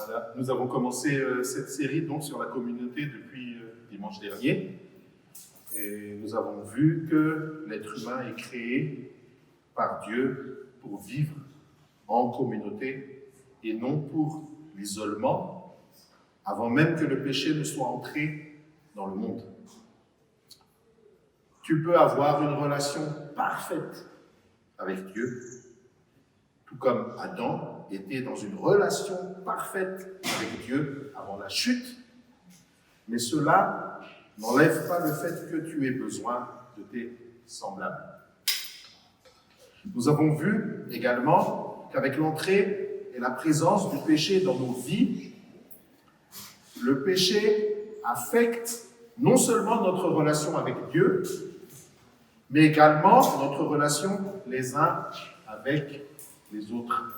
Voilà. Nous avons commencé cette série donc sur la communauté depuis dimanche dernier. Et nous avons vu que l'être humain est créé par Dieu pour vivre en communauté et non pour l'isolement, avant même que le péché ne soit entré dans le monde. Tu peux avoir une relation parfaite avec Dieu, tout comme Adam était dans une relation parfaite avec Dieu avant la chute, mais cela n'enlève pas le fait que tu aies besoin de tes semblables. Nous avons vu également qu'avec l'entrée et la présence du péché dans nos vies, le péché affecte non seulement notre relation avec Dieu, mais également notre relation les uns avec les autres.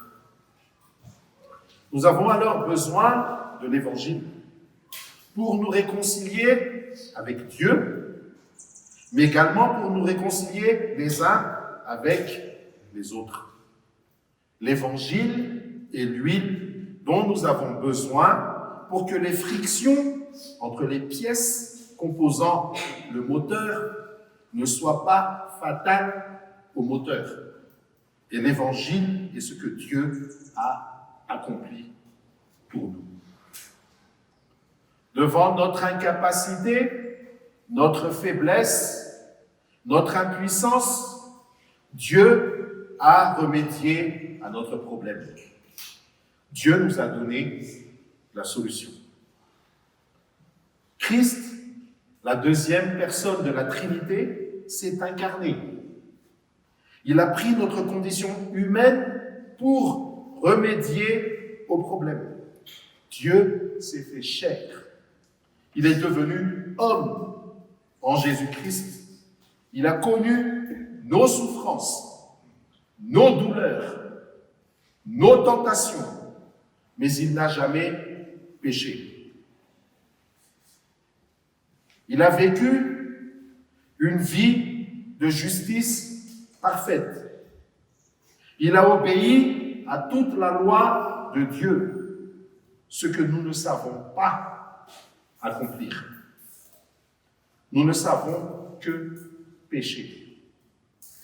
Nous avons alors besoin de l'Évangile pour nous réconcilier avec Dieu, mais également pour nous réconcilier les uns avec les autres. L'Évangile est l'huile dont nous avons besoin pour que les frictions entre les pièces composant le moteur ne soient pas fatales au moteur. Et l'Évangile est ce que Dieu a accompli pour nous. Devant notre incapacité, notre faiblesse, notre impuissance, Dieu a remédié à notre problème. Dieu nous a donné la solution. Christ, la deuxième personne de la Trinité, s'est incarné. Il a pris notre condition humaine pour remédier au problème. Dieu s'est fait chair. Il est devenu homme en Jésus-Christ. Il a connu nos souffrances, nos douleurs, nos tentations, mais il n'a jamais péché. Il a vécu une vie de justice parfaite. Il a obéi à toute la loi de Dieu, ce que nous ne savons pas accomplir. Nous ne savons que pécher.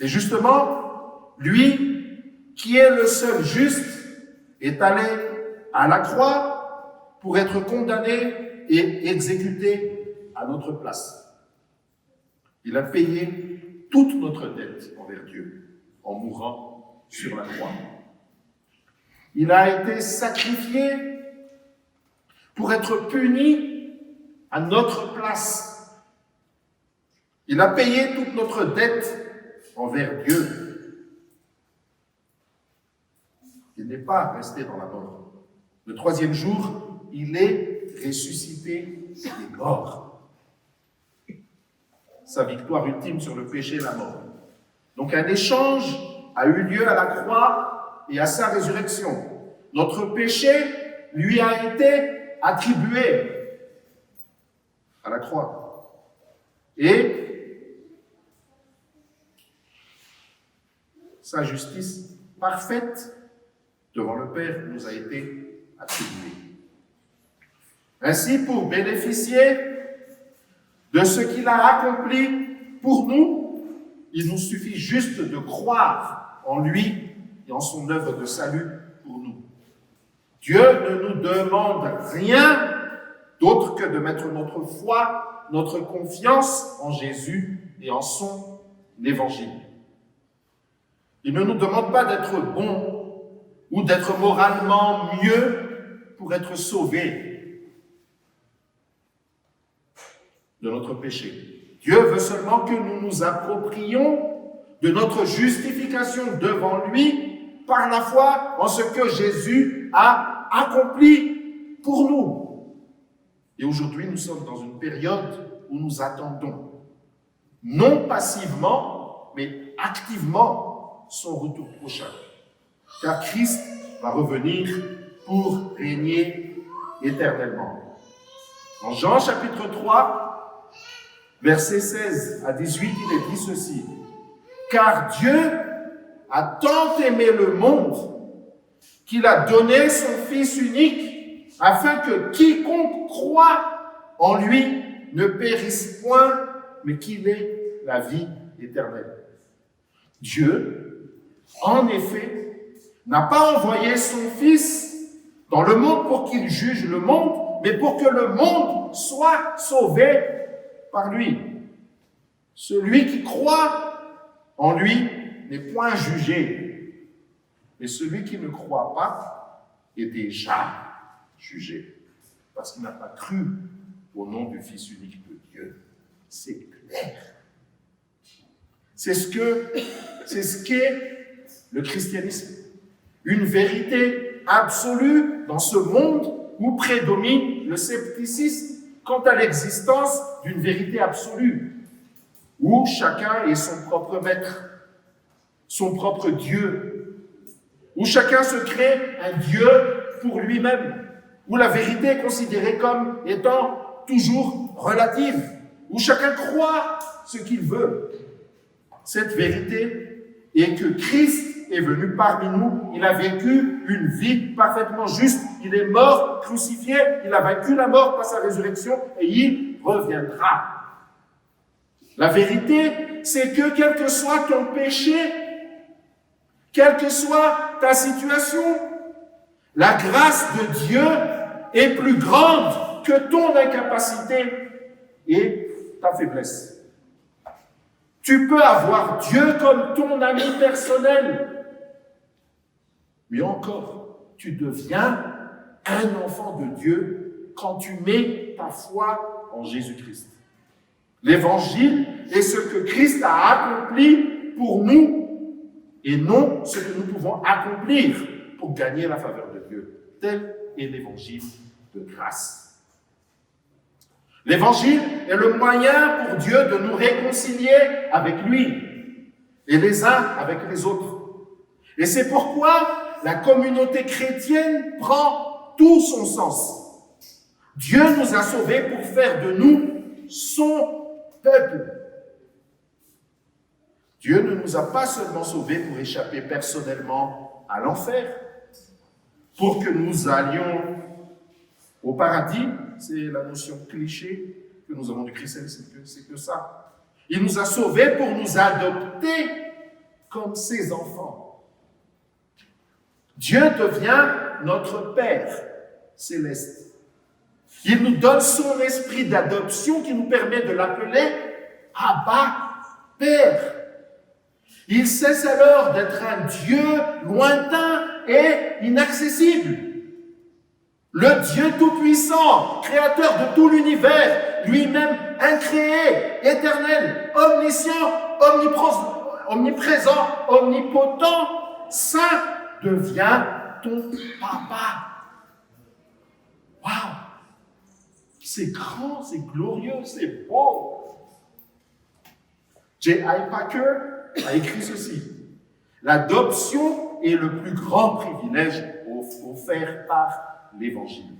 Et justement, lui, qui est le seul juste, est allé à la croix pour être condamné et exécuté à notre place. Il a payé toute notre dette envers Dieu en mourant sur la croix. Il a été sacrifié pour être puni à notre place. Il a payé toute notre dette envers Dieu. Il n'est pas resté dans la mort. Le troisième jour, il est ressuscité des morts. Sa victoire ultime sur le péché et la mort. Donc un échange a eu lieu à la croix et à sa résurrection. Notre péché lui a été attribué à la croix. Et sa justice parfaite devant le Père nous a été attribuée. Ainsi, pour bénéficier de ce qu'il a accompli pour nous, il nous suffit juste de croire en lui et en son œuvre de salut pour nous. Dieu ne nous demande rien d'autre que de mettre notre foi, notre confiance en Jésus et en son évangile. Il ne nous demande pas d'être bons ou d'être moralement mieux pour être sauvés de notre péché. Dieu veut seulement que nous nous approprions de notre justification devant lui par la foi en ce que Jésus a accompli pour nous. Et aujourd'hui, nous sommes dans une période où nous attendons, non passivement, mais activement, son retour prochain. Car Christ va revenir pour régner éternellement. En Jean chapitre 3, versets 16 à 18, il est dit ceci. Car Dieu a tant aimé le monde qu'il a donné son Fils unique, afin que quiconque croit en lui ne périsse point, mais qu'il ait la vie éternelle. Dieu, en effet, n'a pas envoyé son Fils dans le monde pour qu'il juge le monde, mais pour que le monde soit sauvé par lui. Celui qui croit en lui n'est point jugé, mais celui qui ne croit pas est déjà jugé, parce qu'il n'a pas cru au nom du Fils unique de Dieu. C'est clair. C'est ce qu'est le christianisme. Une vérité absolue dans ce monde où prédomine le scepticisme quant à l'existence d'une vérité absolue, où chacun est son propre maître, son propre Dieu, où chacun se crée un Dieu pour lui-même, où la vérité est considérée comme étant toujours relative, où chacun croit ce qu'il veut. Cette vérité est que Christ est venu parmi nous, il a vécu une vie parfaitement juste, il est mort, crucifié, il a vaincu la mort par sa résurrection et il reviendra. La vérité, c'est que quel que soit ton péché, quelle que soit ta situation, la grâce de Dieu est plus grande que ton incapacité et ta faiblesse. Tu peux avoir Dieu comme ton ami personnel, mais encore, tu deviens un enfant de Dieu quand tu mets ta foi en Jésus-Christ. L'évangile est ce que Christ a accompli pour nous et non ce que nous pouvons accomplir pour gagner la faveur de Dieu. Tel est l'évangile de grâce. L'évangile est le moyen pour Dieu de nous réconcilier avec lui et les uns avec les autres. Et c'est pourquoi la communauté chrétienne prend tout son sens. Dieu nous a sauvés pour faire de nous son peuple. Dieu ne nous a pas seulement sauvés pour échapper personnellement à l'enfer, pour que nous allions au paradis. C'est la notion cliché que nous avons du christianisme, c'est que ça. Il nous a sauvés pour nous adopter comme ses enfants. Dieu devient notre Père céleste. Il nous donne son esprit d'adoption qui nous permet de l'appeler Abba, Père. Il cesse alors d'être un Dieu lointain et inaccessible. Le Dieu tout-puissant, créateur de tout l'univers, lui-même incréé, éternel, omniscient, omniprésent, omnipotent, saint, devient ton papa. Waouh! C'est grand, c'est glorieux, c'est beau. J.I. Packer a écrit ceci. L'adoption est le plus grand privilège offert par l'Évangile.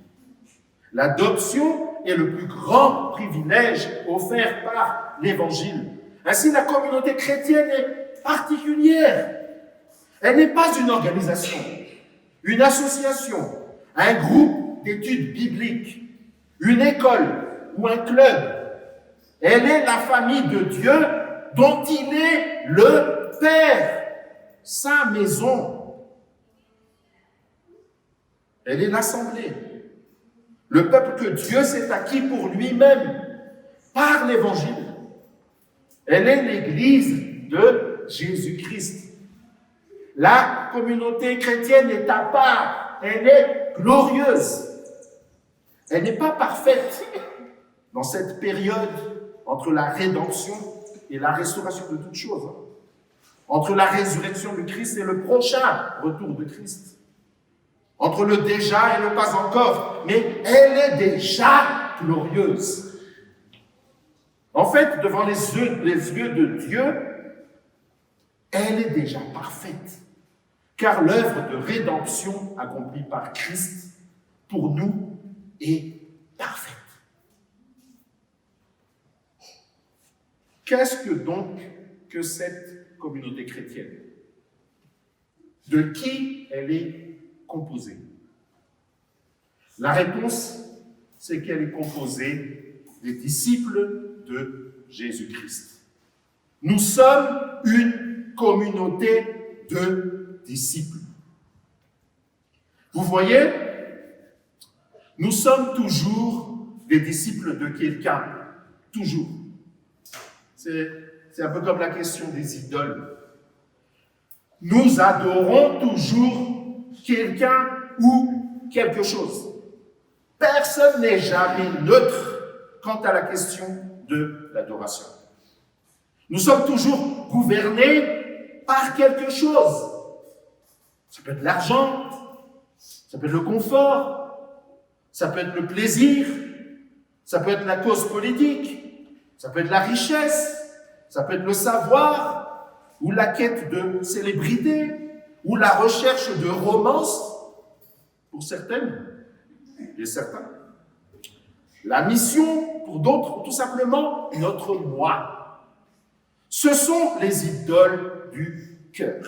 L'adoption est le plus grand privilège offert par l'Évangile. Ainsi, la communauté chrétienne est particulière. Elle n'est pas une organisation, une association, un groupe d'études bibliques, une école ou un club. Elle est la famille de Dieu dont il est le Père, sa maison. Elle est l'assemblée. Le peuple que Dieu s'est acquis pour lui-même par l'Évangile. Elle est l'Église de Jésus-Christ. La communauté chrétienne est à part. Elle est glorieuse. Elle n'est pas parfaite dans cette période entre la rédemption et la restauration de toutes choses. Entre la résurrection de Christ et le prochain retour de Christ. Entre le déjà et le pas encore, mais elle est déjà glorieuse. En fait, devant les yeux de Dieu, elle est déjà parfaite, car l'œuvre de rédemption accomplie par Christ pour nous est parfaite. Qu'est-ce que donc que cette communauté chrétienne? De qui elle est composée? La réponse, c'est qu'elle est composée des disciples de Jésus-Christ. Nous sommes une communauté de disciples. Vous voyez, nous sommes toujours des disciples de quelqu'un. Toujours. C'est un peu comme la question des idoles. Nous adorons toujours quelqu'un ou quelque chose. Personne n'est jamais neutre quant à la question de l'adoration. Nous sommes toujours gouvernés par quelque chose. Ça peut être l'argent, ça peut être le confort, ça peut être le plaisir, ça peut être la cause politique, ça peut être la richesse, ça peut être le savoir, ou la quête de célébrité, ou la recherche de romance, pour certaines et certains. La mission, pour d'autres, tout simplement, notre moi. Ce sont les idoles du cœur.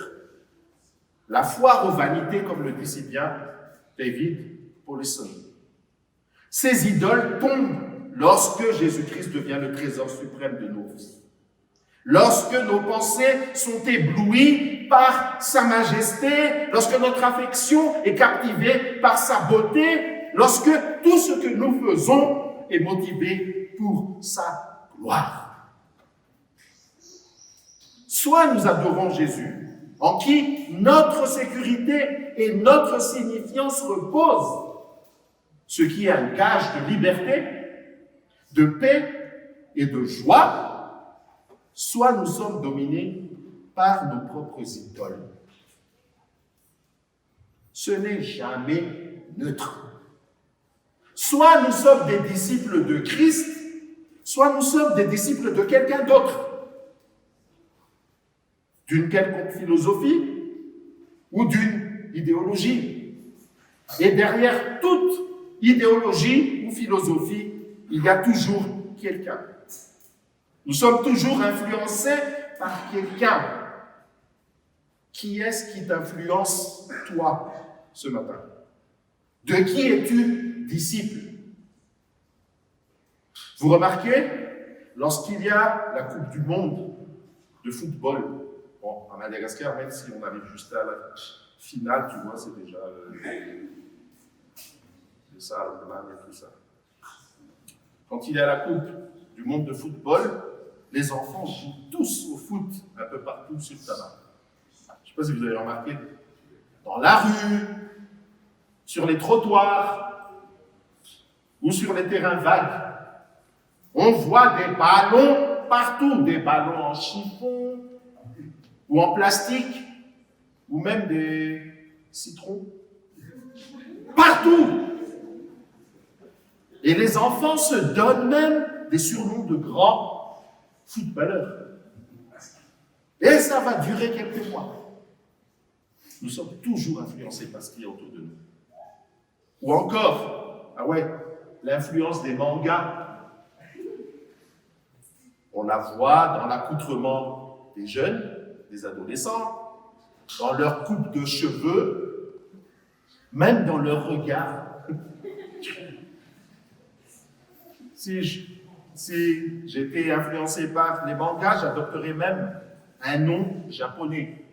La foire aux vanités, comme le dit si bien David Powlison. Ces idoles tombent lorsque Jésus-Christ devient le trésor suprême de nos vies. Lorsque nos pensées sont éblouies par sa majesté, lorsque notre affection est captivée par sa beauté, lorsque tout ce que nous faisons est motivé pour sa gloire. Soit nous adorons Jésus, en qui notre sécurité et notre signifiance reposent, ce qui est un gage de liberté, de paix et de joie, soit nous sommes dominés par nos propres idoles. Ce n'est jamais neutre. Soit nous sommes des disciples de Christ, soit nous sommes des disciples de quelqu'un d'autre, d'une quelconque philosophie ou d'une idéologie. Et derrière toute idéologie ou philosophie, il y a toujours quelqu'un. Nous sommes toujours influencés par quelqu'un. Qui est-ce qui t'influence, toi, ce matin? De qui es-tu disciple? Vous remarquez, lorsqu'il y a la Coupe du Monde de football, bon, à Madagascar, même si on arrive juste à la finale, tu vois, c'est déjà le sable, le mal et tout ça. Quand il y a la Coupe du Monde de football, les enfants jouent tous au foot un peu partout sur le terrain. Je ne sais pas si vous avez remarqué, dans la rue, sur les trottoirs ou sur les terrains vagues, on voit des ballons partout, des ballons en chiffon ou en plastique ou même des citrons. Partout! Et les enfants se donnent même des surnoms de grands footballeurs. Et ça va durer quelques mois. Nous sommes toujours influencés par ce qui est autour de nous. Ou encore, l'influence des mangas. On la voit dans l'accoutrement des jeunes, des adolescents, dans leur coupe de cheveux, même dans leur regard. Si j'étais influencé par les mangas, j'adopterais même un nom japonais.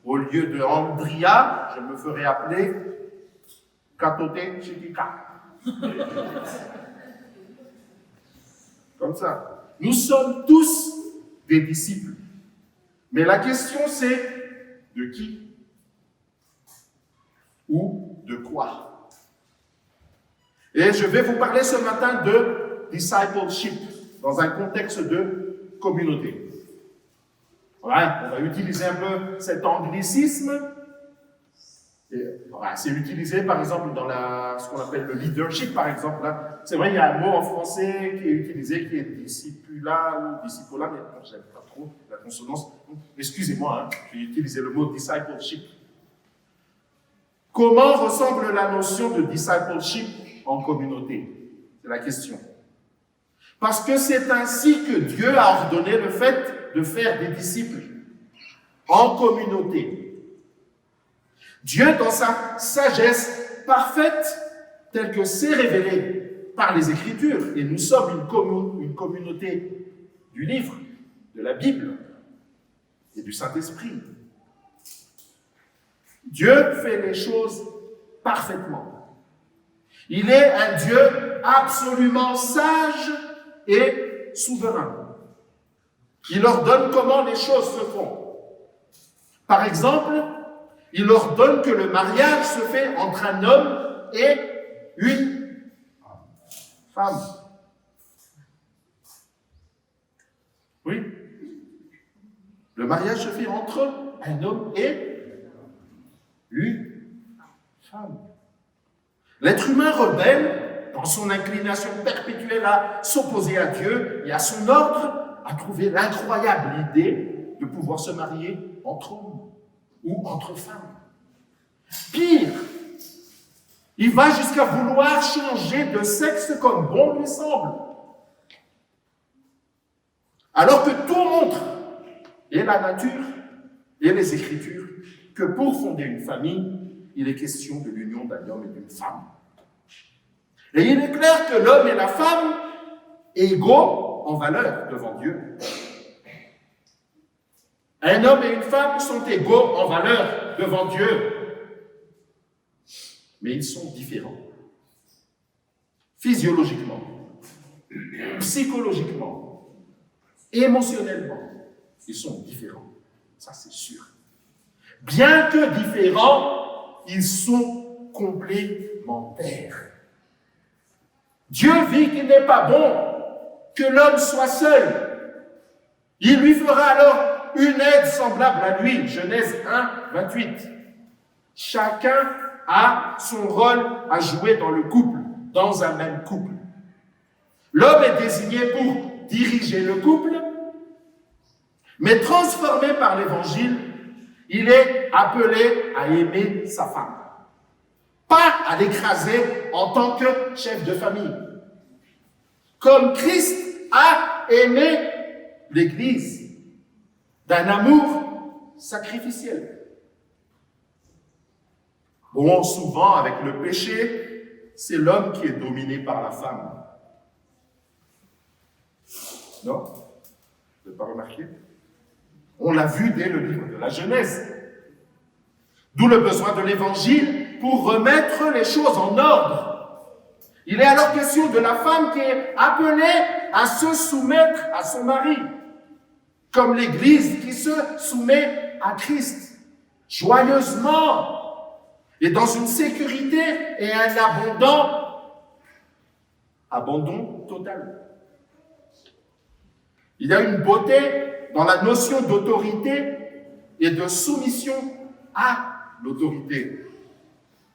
Au lieu de Andria, je me ferais appeler Katote Shikika. Comme ça. Nous sommes tous des disciples. Mais la question c'est de qui? Ou de quoi? Et je vais vous parler ce matin de discipleship, dans un contexte de communauté. Voilà, on va utiliser un peu cet anglicisme. C'est utilisé par exemple dans ce qu'on appelle le leadership, par exemple. Là. C'est vrai, il y a un mot en français qui est utilisé qui est discipula ou discipola, mais bon, j'aime pas trop la consonance. Excusez-moi, j'ai utilisé le mot discipleship. Comment ressemble la notion de discipleship en communauté? C'est la question. Parce que c'est ainsi que Dieu a ordonné le fait de faire des disciples en communauté. Dieu, dans sa sagesse, parfaite telle que c'est révélée par les Écritures. Et nous sommes une communauté du livre, de la Bible et du Saint-Esprit. Dieu fait les choses parfaitement. Il est un Dieu absolument sage et souverain. Il ordonne comment les choses se font. Par exemple, il ordonne que le mariage se fait entre un homme et une femme. Oui. Le mariage se fait entre un homme et une femme. L'être humain rebelle, dans son inclination perpétuelle à s'opposer à Dieu et à son ordre, a trouvé l'incroyable idée de pouvoir se marier entre hommes ou entre femmes. Pire, il va jusqu'à vouloir changer de sexe comme bon lui semble. Alors que tout montre, et la nature et les Écritures, que pour fonder une famille, il est question de l'union d'un homme et d'une femme. Et il est clair que l'homme et la femme égaux en valeur devant Dieu. Un homme et une femme sont égaux en valeur devant Dieu. Mais ils sont différents. Physiologiquement, psychologiquement, émotionnellement, ils sont différents. Ça, c'est sûr. Bien que différents, ils sont complémentaires. Dieu vit qu'il n'est pas bon que l'homme soit seul. Il lui fera alors une aide semblable à lui. Genèse 1, 28. Chacun a son rôle à jouer dans le couple, dans un même couple. L'homme est désigné pour diriger le couple, mais transformé par l'Évangile, il est appelé à aimer sa femme. Pas à l'écraser en tant que chef de famille. Comme Christ a aimé l'Église d'un amour sacrificiel. Bon, souvent, avec le péché, c'est l'homme qui est dominé par la femme. Non? Vous n'avez pas remarqué? On l'a vu dès le livre de la Genèse. D'où le besoin de l'Évangile pour remettre les choses en ordre. Il est alors question de la femme qui est appelée à se soumettre à son mari, comme l'Église qui se soumet à Christ, joyeusement, et dans une sécurité et un abandon total. Il y a une beauté dans la notion d'autorité et de soumission à l'autorité.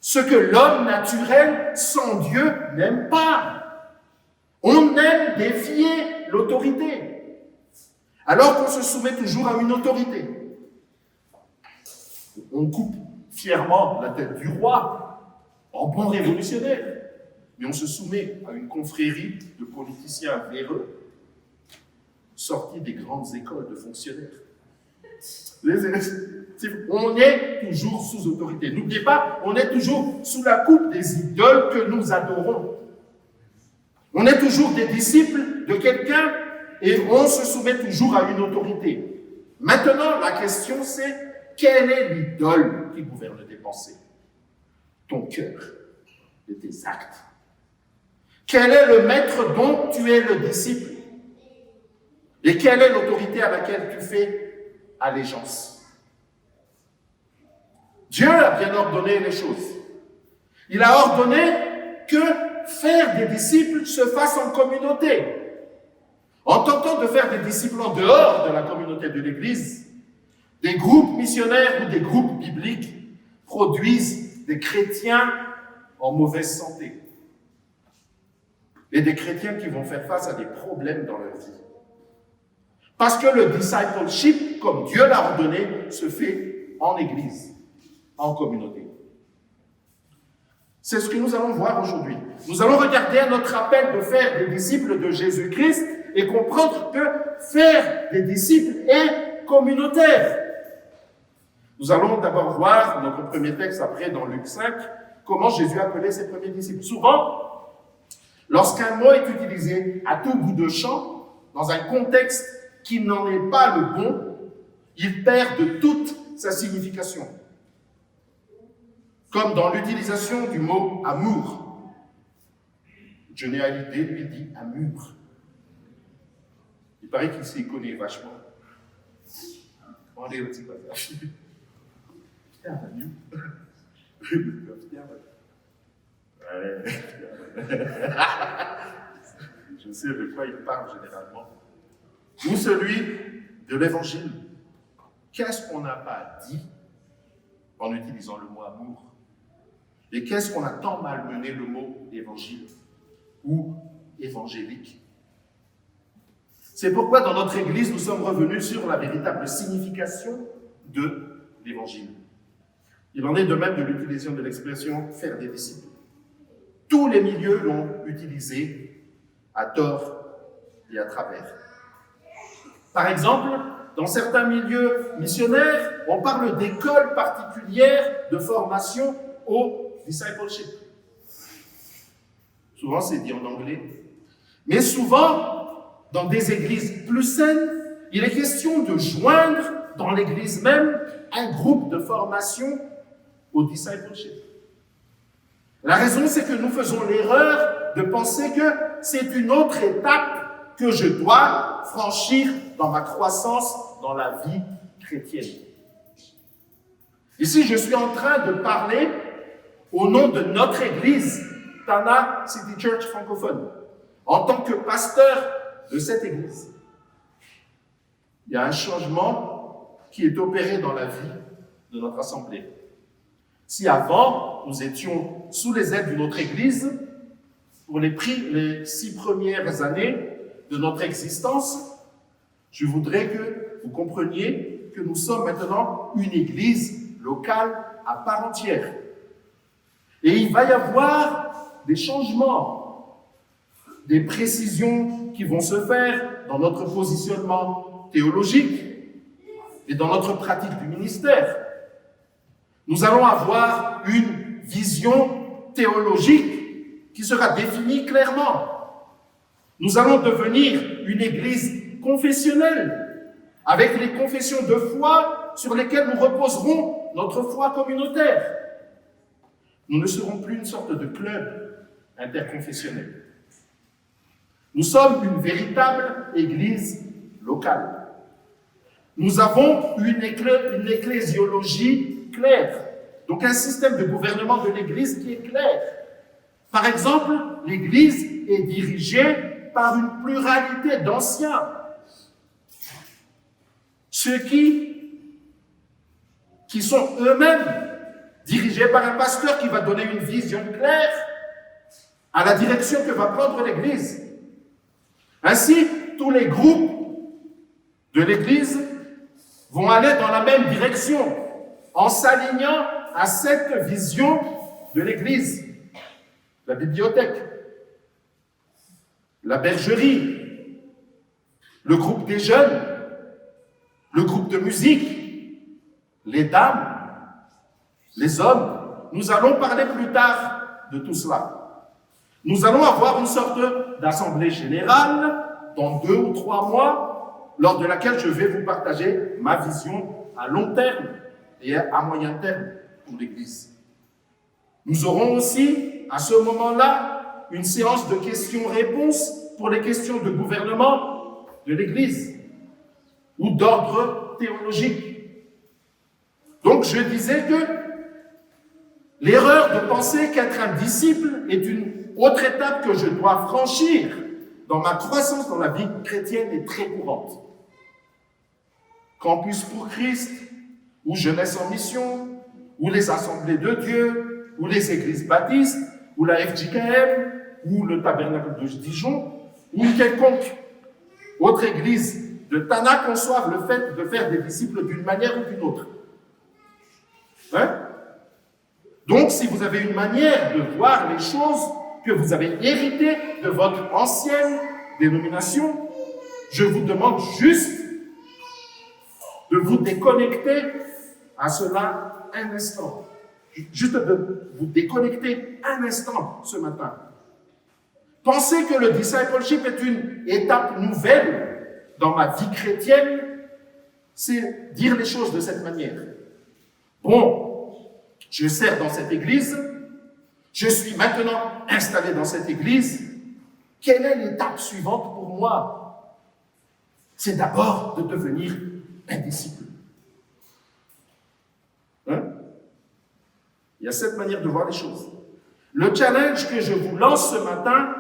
Ce que l'homme naturel, sans Dieu, n'aime pas. On aime défier l'autorité, alors qu'on se soumet toujours à une autorité. On coupe fièrement la tête du roi, en bon révolutionnaire, mais on se soumet à une confrérie de politiciens véreux, sortis des grandes écoles de fonctionnaires. On est toujours sous autorité. N'oubliez pas, on est toujours sous la coupe des idoles que nous adorons. On est toujours des disciples de quelqu'un et on se soumet toujours à une autorité. Maintenant, la question c'est, quelle est l'idole qui gouverne tes pensées? Ton cœur et tes actes. Quel est le maître dont tu es le disciple? Et quelle est l'autorité à laquelle tu fais allégeance? Dieu a bien ordonné les choses. Il a ordonné que faire des disciples se fasse en communauté. En tentant de faire des disciples en dehors de la communauté de l'Église, des groupes missionnaires ou des groupes bibliques produisent des chrétiens en mauvaise santé. Et des chrétiens qui vont faire face à des problèmes dans leur vie. Parce que le discipleship, comme Dieu l'a ordonné, se fait en Église, en communauté. C'est ce que nous allons voir aujourd'hui. Nous allons regarder à notre appel de faire des disciples de Jésus-Christ et comprendre que faire des disciples est communautaire. Nous allons d'abord voir notre premier texte après dans Luc 5, comment Jésus appelait ses premiers disciples. Souvent, lorsqu'un mot est utilisé à tout bout de champ, dans un contexte qui n'en est pas le bon, il perd de toute sa signification. Comme dans l'utilisation du mot amour. Johnny Hallyday lui dit amour. Il paraît qu'il s'y connaît vachement. On est au petit passage. Pierre Manu. Je sais de quoi il parle généralement. Ou celui de l'évangile. Qu'est-ce qu'on n'a pas dit en utilisant le mot amour? Et qu'est-ce qu'on a tant malmené le mot évangile ou évangélique? C'est pourquoi dans notre Église, nous sommes revenus sur la véritable signification de l'évangile. Il en est de même de l'utilisation de l'expression « faire des disciples ». Tous les milieux l'ont utilisé à tort et à travers. Par exemple, dans certains milieux missionnaires, on parle d'écoles particulières de formation au discipleship. Souvent, c'est dit en anglais. Mais souvent, dans des églises plus saines, il est question de joindre dans l'église même un groupe de formation au discipleship. La raison, c'est que nous faisons l'erreur de penser que c'est une autre étape que je dois franchir dans ma croissance dans la vie chrétienne. Ici, je suis en train de parler au nom de notre église, Tana City Church francophone, en tant que pasteur de cette église. Il y a un changement qui est opéré dans la vie de notre assemblée. Si avant, nous étions sous les aides d'une autre église, pour les 6 premières années de notre existence, je voudrais que vous compreniez que nous sommes maintenant une église locale à part entière. Et il va y avoir des changements, des précisions qui vont se faire dans notre positionnement théologique et dans notre pratique du ministère. Nous allons avoir une vision théologique qui sera définie clairement. Nous allons devenir une église confessionnelle, avec les confessions de foi sur lesquelles nous reposerons notre foi communautaire. Nous ne serons plus une sorte de club interconfessionnel. Nous sommes une véritable église locale. Nous avons une ecclésiologie claire, donc un système de gouvernement de l'église qui est clair. Par exemple, l'église est dirigée par une pluralité d'anciens. Ceux qui sont eux-mêmes dirigés par un pasteur qui va donner une vision claire à la direction que va prendre l'Église. Ainsi, tous les groupes de l'Église vont aller dans la même direction en s'alignant à cette vision de l'Église. La bibliothèque, la bergerie, le groupe des jeunes, le groupe de musique, les dames, les hommes. Nous allons parler plus tard de tout cela. Nous allons avoir une sorte d'assemblée générale dans 2 ou 3 mois, lors de laquelle je vais vous partager ma vision à long terme et à moyen terme pour l'Église. Nous aurons aussi, à ce moment-là, une séance de questions-réponses pour les questions de gouvernement de l'Église ou d'ordre théologique. Donc, je disais que l'erreur de penser qu'être un disciple est une autre étape que je dois franchir dans ma croissance dans la vie chrétienne est très courante. Campus pour Christ, ou Jeunesse en mission, ou les Assemblées de Dieu, ou les Églises baptistes, ou la FJKM, ou le Tabernacle de Dijon, ou quelconque autre église de Tana conçoivent le fait de faire des disciples d'une manière ou d'une autre. Hein? Donc, si vous avez une manière de voir les choses que vous avez héritées de votre ancienne dénomination, je vous demande juste de vous déconnecter à cela un instant juste de vous déconnecter un instant ce matin. Penser que le discipleship est une étape nouvelle dans ma vie chrétienne, c'est dire les choses de cette manière. Bon, je sers dans cette église, je suis maintenant installé dans cette église. Quelle est l'étape suivante pour moi? C'est d'abord de devenir un disciple. Hein? Il y a cette manière de voir les choses. Le challenge que je vous lance ce matin,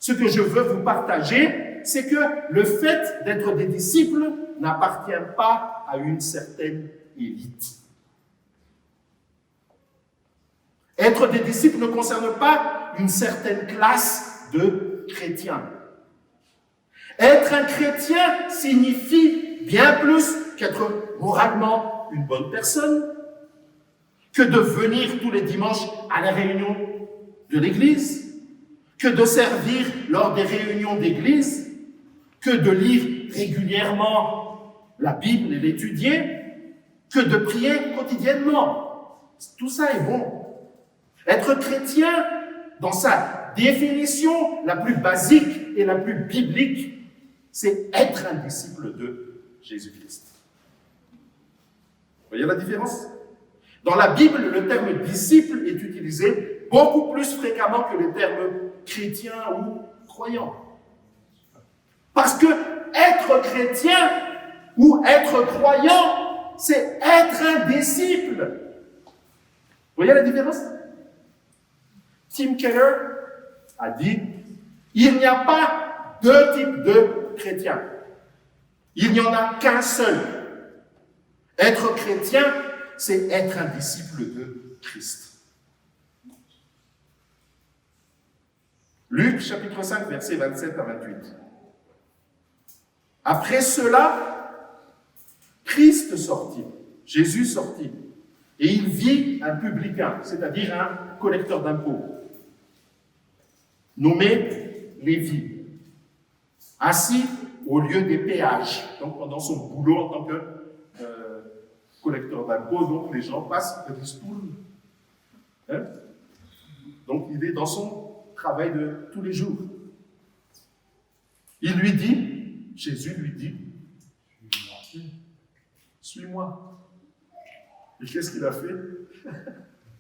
ce que je veux vous partager, c'est que le fait d'être des disciples n'appartient pas à une certaine élite. Être des disciples ne concerne pas une certaine classe de chrétiens. Être un chrétien signifie bien plus qu'être moralement une bonne personne, que de venir tous les dimanches à la réunion de l'église, que de servir lors des réunions d'église, que de lire régulièrement la Bible et l'étudier, que de prier quotidiennement. Tout ça est bon. Être chrétien, dans sa définition la plus basique et la plus biblique, c'est être un disciple de Jésus-Christ. Vous voyez la différence? Dans la Bible, le terme disciple est utilisé beaucoup plus fréquemment que les termes chrétien ou croyant. Parce que être chrétien ou être croyant, c'est être un disciple. Vous voyez la différence? Tim Keller a dit, il n'y a pas deux types de chrétiens. Il n'y en a qu'un seul. Être chrétien, c'est être un disciple de Christ. Luc, chapitre 5, versets 27 à 28. Après cela, Christ sortit, Jésus sortit, et il vit un publicain, c'est-à-dire un collecteur d'impôts, nommé Lévi, assis au lieu des péages. Donc pendant son boulot en tant que collecteur d'impôts, donc les gens passent de ristourne. Hein? Donc il est dans son travail de tous les jours. Il lui dit, Jésus lui dit, suis-moi. Et qu'est-ce qu'il a fait?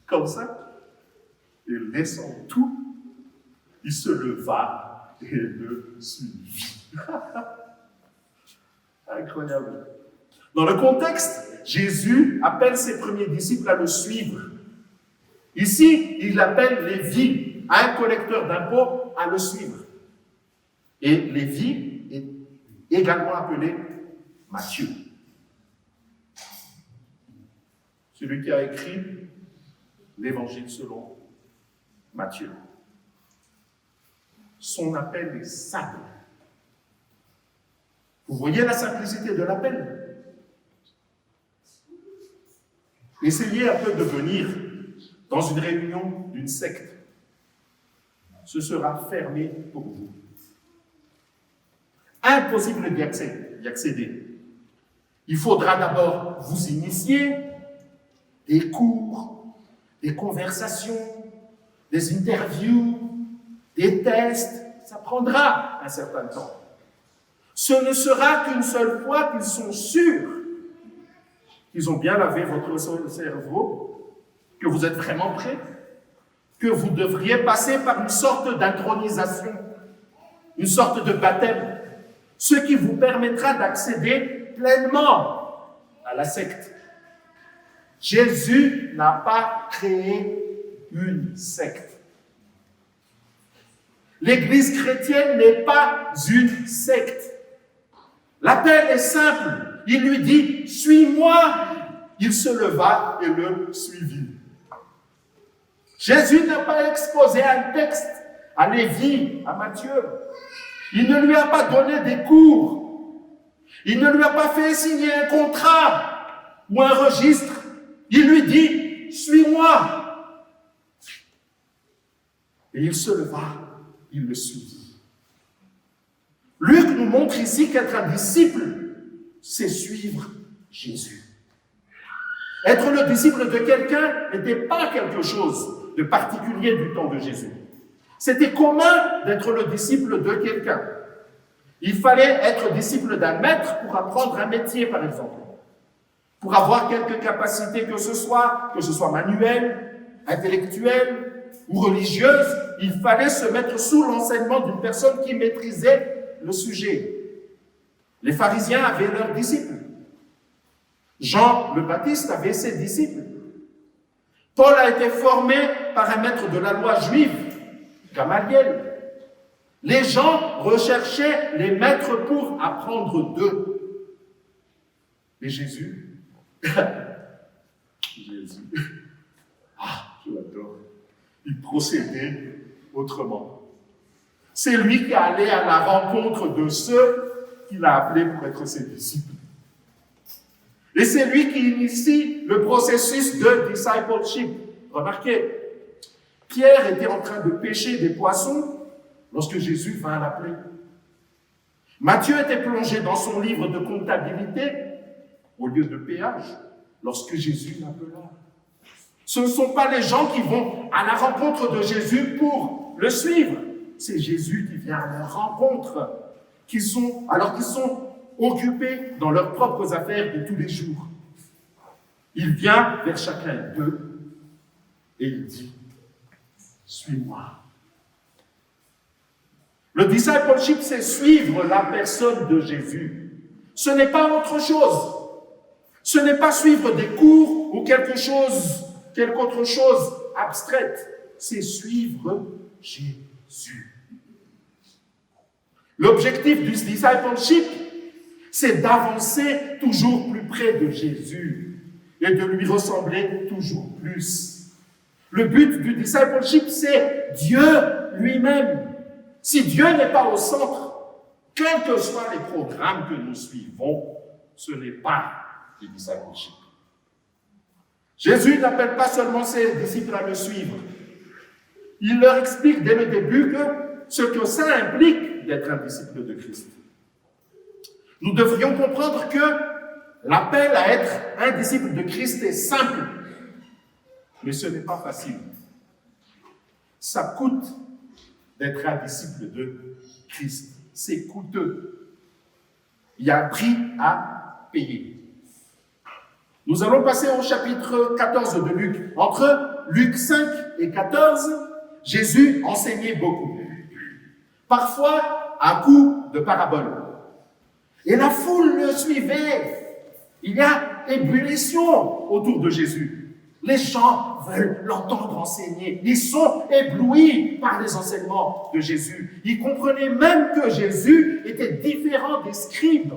Comme ça, et laissant tout, il se leva et le suivit. Incroyable. Dans le contexte, Jésus appelle ses premiers disciples à le suivre. Ici, il appelle Lévi, un collecteur d'impôts, à le suivre. Et Lévi est également appelé Matthieu. Celui qui a écrit l'Évangile selon Matthieu. Son appel est simple. Vous voyez la simplicité de l'appel? Essayez un peu de venir dans une réunion d'une secte. Ce sera fermé pour vous. Impossible d'y accéder. Il faudra d'abord vous initier, des cours, des conversations, des interviews, des tests. Ça prendra un certain temps. Ce ne sera qu'une seule fois qu'ils sont sûrs qu'ils ont bien lavé votre cerveau, que vous êtes vraiment prêts, que vous devriez passer par une sorte d'intronisation, une sorte de baptême, ce qui vous permettra d'accéder pleinement à la secte. Jésus n'a pas créé une secte. L'Église chrétienne n'est pas une secte. L'appel est simple. Il lui dit, suis-moi. Il se leva et le suivit. Jésus n'a pas exposé un texte à Lévi, à Matthieu. Il ne lui a pas donné des cours. Il ne lui a pas fait signer un contrat ou un registre. Il lui dit, suis-moi. Et il se leva, il le suivit. Luc nous montre ici qu'être un disciple, c'est suivre Jésus. Être le disciple de quelqu'un n'était pas quelque chose de particulier du temps de Jésus. C'était commun d'être le disciple de quelqu'un. Il fallait être disciple d'un maître pour apprendre un métier, par exemple. Pour avoir quelque capacité que ce soit manuelle, intellectuelle ou religieuse, il fallait se mettre sous l'enseignement d'une personne qui maîtrisait le sujet. Les pharisiens avaient leurs disciples. Jean le Baptiste avait ses disciples. Paul a été formé par un maître de la loi juive, Gamaliel. Les gens recherchaient les maîtres pour apprendre d'eux. Et Jésus, je l'adore, il procédait autrement. C'est lui qui allait à la rencontre de ceux qu'il a appelés pour être ses disciples. Et c'est lui qui initie le processus de discipleship. Remarquez, Pierre était en train de pêcher des poissons lorsque Jésus vint l'appeler. Matthieu était plongé dans son livre de comptabilité au lieu de péage lorsque Jésus l'appela. Ce ne sont pas les gens qui vont à la rencontre de Jésus pour le suivre. C'est Jésus qui vient à leur rencontre, alors qu'ils sont occupés dans leurs propres affaires de tous les jours. Il vient vers chacun d'eux et il dit « Suis-moi ». Le discipleship, c'est suivre la personne de Jésus. Ce n'est pas autre chose. Ce n'est pas suivre des cours ou quelque autre chose abstraite. C'est suivre Jésus. L'objectif du discipleship, c'est d'avancer toujours plus près de Jésus et de lui ressembler toujours plus. Le but du discipleship, c'est Dieu lui-même. Si Dieu n'est pas au centre, quels que soient les programmes que nous suivons, ce n'est pas du discipleship. Jésus n'appelle pas seulement ses disciples à le suivre. Il leur explique dès le début ce que ça implique d'être un disciple de Christ. Nous devrions comprendre que l'appel à être un disciple de Christ est simple, mais ce n'est pas facile. Ça coûte d'être un disciple de Christ. C'est coûteux. Il y a un prix à payer. Nous allons passer au chapitre 14 de Luc. Entre Luc 5 et 14, Jésus enseignait beaucoup. Parfois à coup de paraboles. Et la foule le suivait. Il y a ébullition autour de Jésus. Les gens veulent l'entendre enseigner. Ils sont éblouis par les enseignements de Jésus. Ils comprenaient même que Jésus était différent des scribes,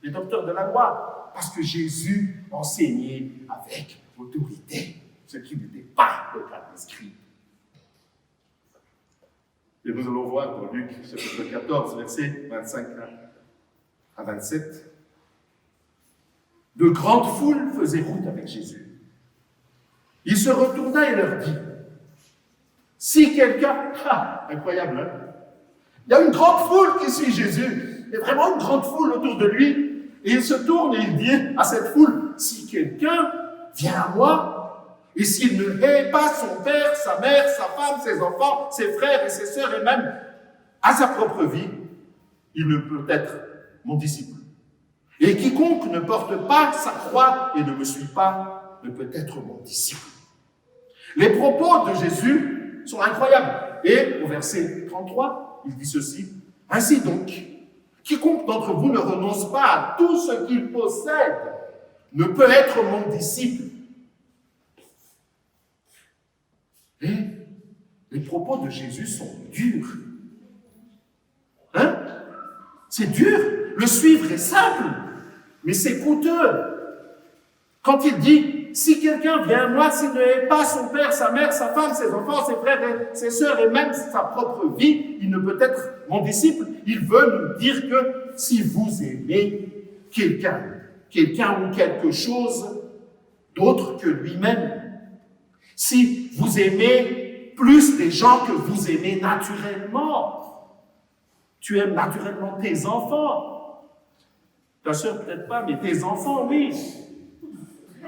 des docteurs de la loi, parce que Jésus enseignait avec autorité, ce qui n'était pas le cas des scribes. Et nous allons voir dans Luc, chapitre 14, versets 25 à 27. De grandes foules faisaient route avec Jésus. Il se retourna et leur dit, si quelqu'un, incroyable, hein? Il y a une grande foule qui suit Jésus, il y a vraiment une grande foule autour de lui, et il se tourne et il dit à cette foule, si quelqu'un vient à moi, et s'il ne hait pas son père, sa mère, sa femme, ses enfants, ses frères et ses sœurs, et même à sa propre vie, il ne peut être mon disciple. Et quiconque ne porte pas sa croix et ne me suit pas, ne peut être mon disciple. Les propos de Jésus sont incroyables. Et au verset 33, il dit ceci, « Ainsi donc, quiconque d'entre vous ne renonce pas à tout ce qu'il possède ne peut être mon disciple. » Et les propos de Jésus sont durs. Hein? C'est dur. Le suivre est simple, mais c'est coûteux. Quand il dit, si quelqu'un vient à moi, s'il ne hait pas son père, sa mère, sa femme, ses enfants, ses frères et ses sœurs, et même sa propre vie, il ne peut être mon disciple. Il veut nous dire que si vous aimez quelqu'un ou quelque chose d'autre que lui-même, si vous aimez plus des gens que vous aimez naturellement, tu aimes naturellement tes enfants, ta sœur peut-être pas, mais tes enfants, oui.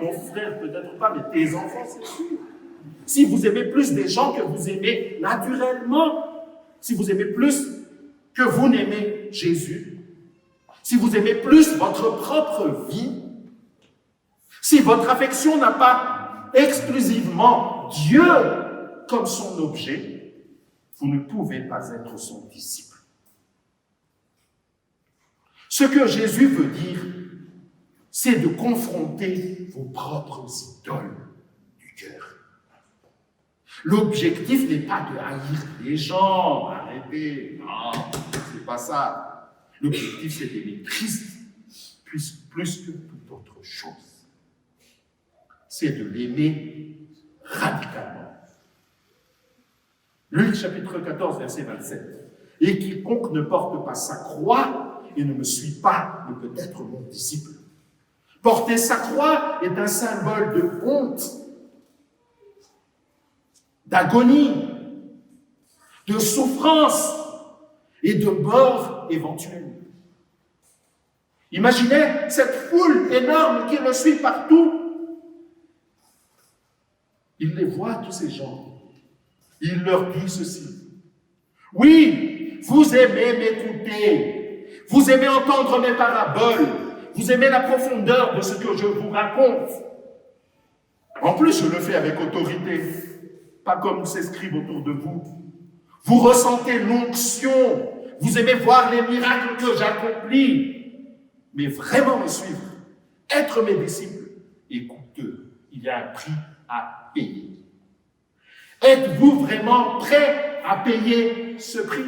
Ton frère, peut-être pas, mais tes enfants, c'est sûr. Si vous aimez plus des gens que vous aimez naturellement, si vous aimez plus que vous n'aimez Jésus, si vous aimez plus votre propre vie, si votre affection n'a pas exclusivement Dieu comme son objet, vous ne pouvez pas être son disciple. Ce que Jésus veut dire, c'est de confronter vos propres idoles du cœur. L'objectif n'est pas de haïr les gens, arrêtez, non, c'est pas ça. L'objectif, c'est d'aimer Christ plus que toute autre chose. C'est de l'aimer radicalement. Luc chapitre 14, verset 27. « Et quiconque ne porte pas sa croix et ne me suit pas ne peut être mon disciple. » Porter sa croix est un symbole de honte, d'agonie, de souffrance et de mort éventuelle. Imaginez cette foule énorme qui le suit partout. Il les voit, tous ces gens. Il leur dit ceci. Oui, vous aimez m'écouter. Vous aimez entendre mes paraboles. Vous aimez la profondeur de ce que je vous raconte. En plus, je le fais avec autorité. Pas comme ces scribes autour de vous. Vous ressentez l'onction. Vous aimez voir les miracles que j'accomplis. Mais vraiment me suivre, être mes disciples, est coûteux. Il y a un prix à payer. Êtes-vous vraiment prêt à payer ce prix?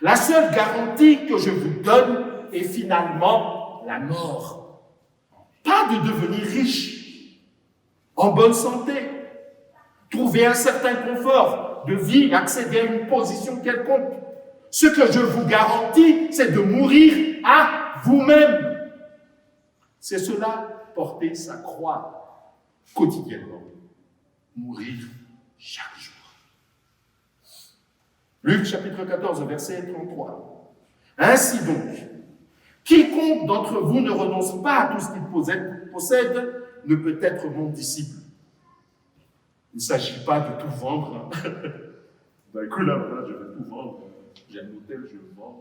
La seule garantie que je vous donne est finalement la mort. Pas de devenir riche, en bonne santé, trouver un certain confort de vie, accéder à une position quelconque. Ce que je vous garantis, c'est de mourir à vous-même. C'est cela, porter sa croix quotidiennement. Mourir chaque jour. Luc chapitre 14, verset 33. Ainsi donc, quiconque d'entre vous ne renonce pas à tout ce qu'il possède ne peut être mon disciple. Il ne s'agit pas de tout vendre. D'un coup, là, voilà, je vais tout vendre. J'ai un hôtel, je vends.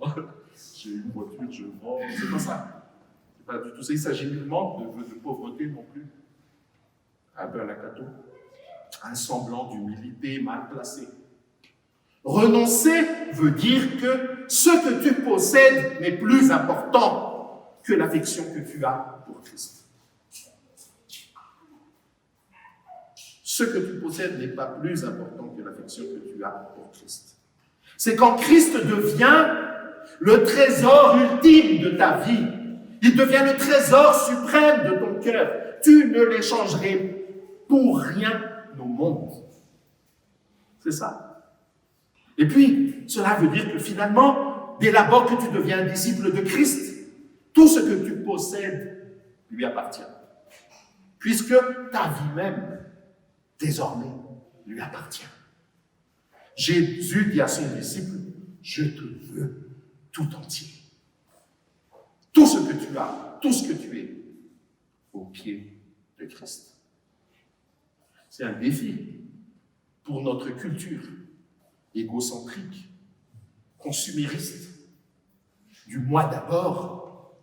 J'ai une voiture, je vends. C'est pas ça. C'est pas du tout ça. Il s'agit nullement de pauvreté non plus. Un peu à la Cato. Un semblant d'humilité mal placé. Renoncer veut dire que ce que tu possèdes n'est plus important que l'affection que tu as pour Christ. Ce que tu possèdes n'est pas plus important que l'affection que tu as pour Christ. C'est quand Christ devient le trésor ultime de ta vie. Il devient le trésor suprême de ton cœur. Tu ne l'échangerais pour rien au monde. C'est ça. Et puis, cela veut dire que finalement, dès l'abord que tu deviens un disciple de Christ, tout ce que tu possèdes lui appartient. Puisque ta vie même, désormais, lui appartient. Jésus dit à son disciple, je te veux tout entier. Tout ce que tu as, tout ce que tu es, au pied de Christ. C'est un défi pour notre culture égocentrique, consumériste, du moi d'abord.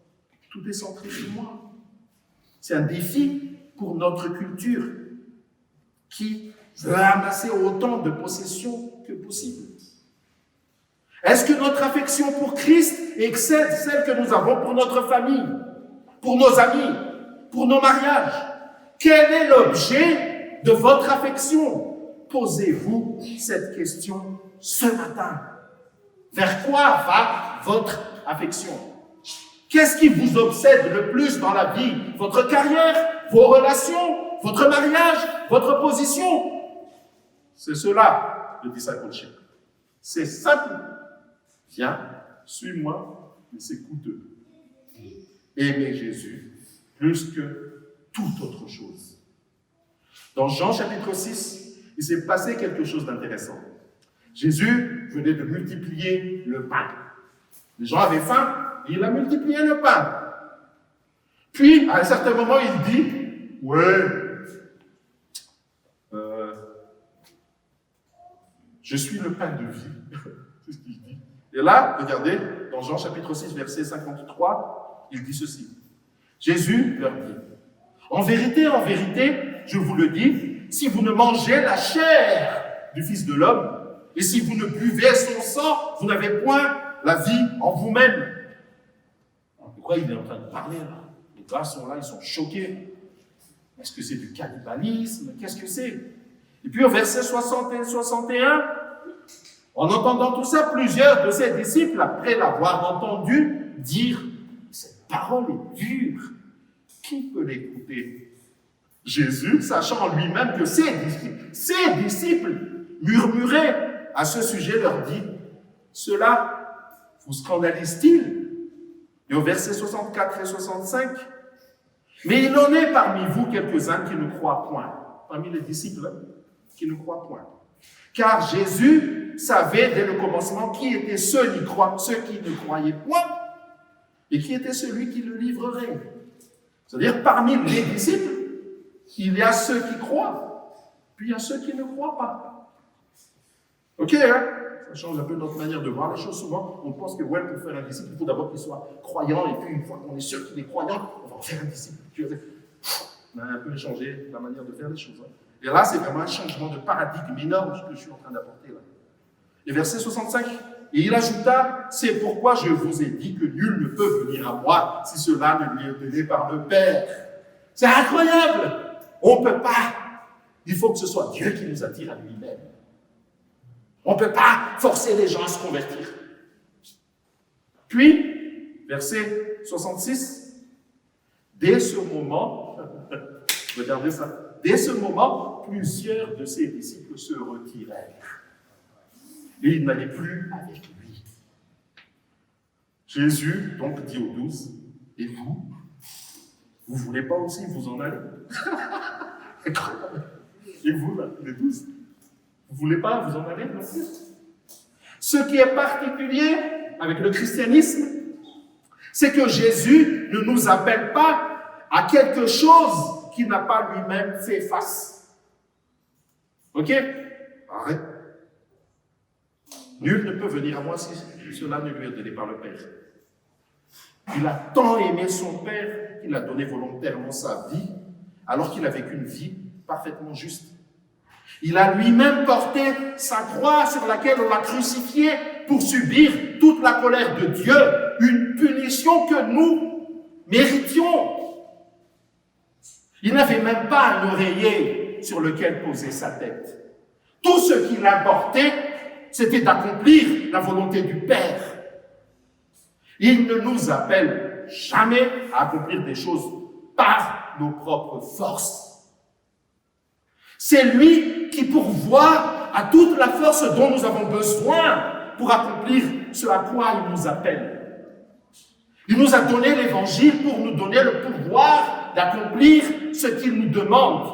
Tout est centré sur moi. C'est un défi pour notre culture qui veut amasser autant de possessions que possible. Est-ce que notre affection pour Christ excède celle que nous avons pour notre famille, pour nos amis, pour nos mariages? Quel est l'objet de votre affection? Posez-vous cette question ce matin. Vers quoi va votre affection? Qu'est-ce qui vous obsède le plus dans la vie? Votre carrière, vos relations, votre mariage, votre position? C'est cela, le discipleship. C'est simple. Viens, suis-moi, mais c'est coûteux. Aimer Jésus plus que toute autre chose. Dans Jean chapitre 6, il s'est passé quelque chose d'intéressant. Jésus venait de multiplier le pain. Les gens avaient faim, et il a multiplié le pain. Puis, à un certain moment, il dit, ouais, je suis le pain de vie. C'est ce qu'il dit. Et là, regardez, dans Jean chapitre 6, verset 53, il dit ceci. Jésus leur dit, en vérité, je vous le dis, si vous ne mangez la chair du Fils de l'homme, et si vous ne buvez son sang, vous n'avez point la vie en vous-même. De quoi il est en train de parler là? Les gars sont là, ils sont choqués. Est-ce que c'est du cannibalisme? Qu'est-ce que c'est? Et puis au verset 60 et 61, en entendant tout ça, plusieurs de ses disciples, après l'avoir entendu, dirent « Cette parole est dure, qui peut l'écouter ?» Jésus, sachant en lui-même que ses disciples murmuraient à ce sujet, leur dit « Cela vous scandalise-t-il » Et au verset 64 et 65, « Mais il en est parmi vous quelques-uns qui ne croient point. » Parmi les disciples qui ne croient point. Car Jésus savait dès le commencement qui étaient ceux qui ne croyaient point et qui était celui qui le livrerait. C'est-à-dire, parmi les disciples, il y a ceux qui croient, puis il y a ceux qui ne croient pas. Ok, hein? Ça change un peu notre manière de voir les choses. Souvent, on pense que ouais, pour faire un disciple, il faut d'abord qu'il soit croyant, et puis une fois qu'on est sûr qu'il est croyant, on va en faire un disciple. On a un peu changé la manière de faire les choses. Hein. Et là, c'est vraiment un changement de paradigme énorme que je suis en train d'apporter là. Et verset 65, et il ajouta, c'est pourquoi je vous ai dit que nul ne peut venir à moi si cela ne lui est donné par le Père. C'est incroyable! On ne peut pas. Il faut que ce soit Dieu qui nous attire à lui-même. On ne peut pas forcer les gens à se convertir. Puis, verset 66, dès ce moment, regardez ça, dès ce moment, plusieurs de ses disciples se retirèrent. Et ils n'allaient plus avec lui. Jésus, donc, dit aux 12, et vous ne voulez pas aussi vous en aller? Et vous, là, les 12, vous ne voulez pas vous en aller non plus? Ce qui est particulier avec le christianisme, c'est que Jésus ne nous appelle pas à quelque chose qu'il n'a pas lui-même fait face. Ok? Arrête. Nul ne peut venir à moi si cela ne lui est donné par le Père. Il a tant aimé son Père qu'il a donné volontairement sa vie, alors qu'il a vécu une vie parfaitement juste. Il a lui-même porté sa croix sur laquelle on l'a crucifié pour subir toute la colère de Dieu, une punition que nous méritions. Il n'avait même pas un oreiller sur lequel poser sa tête. Tout ce qu'il importait, c'était d'accomplir la volonté du Père. Il ne nous appelle jamais à accomplir des choses par nos propres forces. C'est lui qui pourvoit à toute la force dont nous avons besoin pour accomplir ce à quoi il nous appelle. Il nous a donné l'évangile pour nous donner le pouvoir d'accomplir ce qu'il nous demande.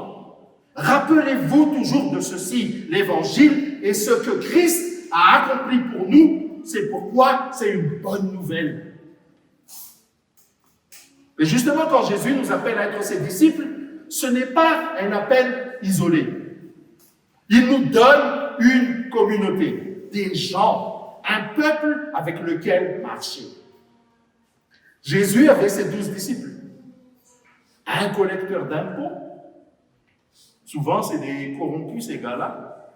Rappelez-vous toujours de ceci, l'évangile est ce que Christ a accompli pour nous, c'est pourquoi c'est une bonne nouvelle. Et justement, quand Jésus nous appelle à être ses disciples, ce n'est pas un appel isolé. Il nous donne une communauté, des gens, un peuple avec lequel marcher. Jésus avait ses 12 disciples. Un collecteur d'impôts. Souvent, c'est des corrompus, ces gars-là.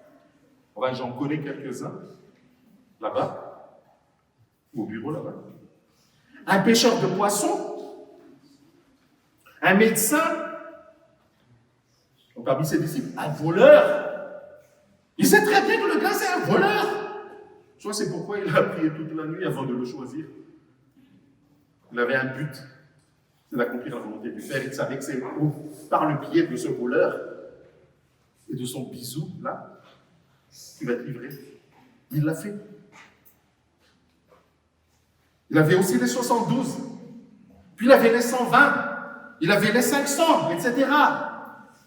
Enfin, j'en connais quelques-uns, là-bas, au bureau là-bas. Un pêcheur de poissons. Un médecin. Parmi ses disciples, un voleur. Il sait très bien que le gars, c'est un voleur. Je crois que c'est pourquoi il a prié toute la nuit avant de le choisir. Il avait un but, c'est d'accomplir la volonté du Père. Il savait que c'est par le biais de ce voleur et de son bisou, là, qu'il va être livré. Il l'a fait. Il avait aussi les 72. Puis il avait les 120. Il avait les 500, etc.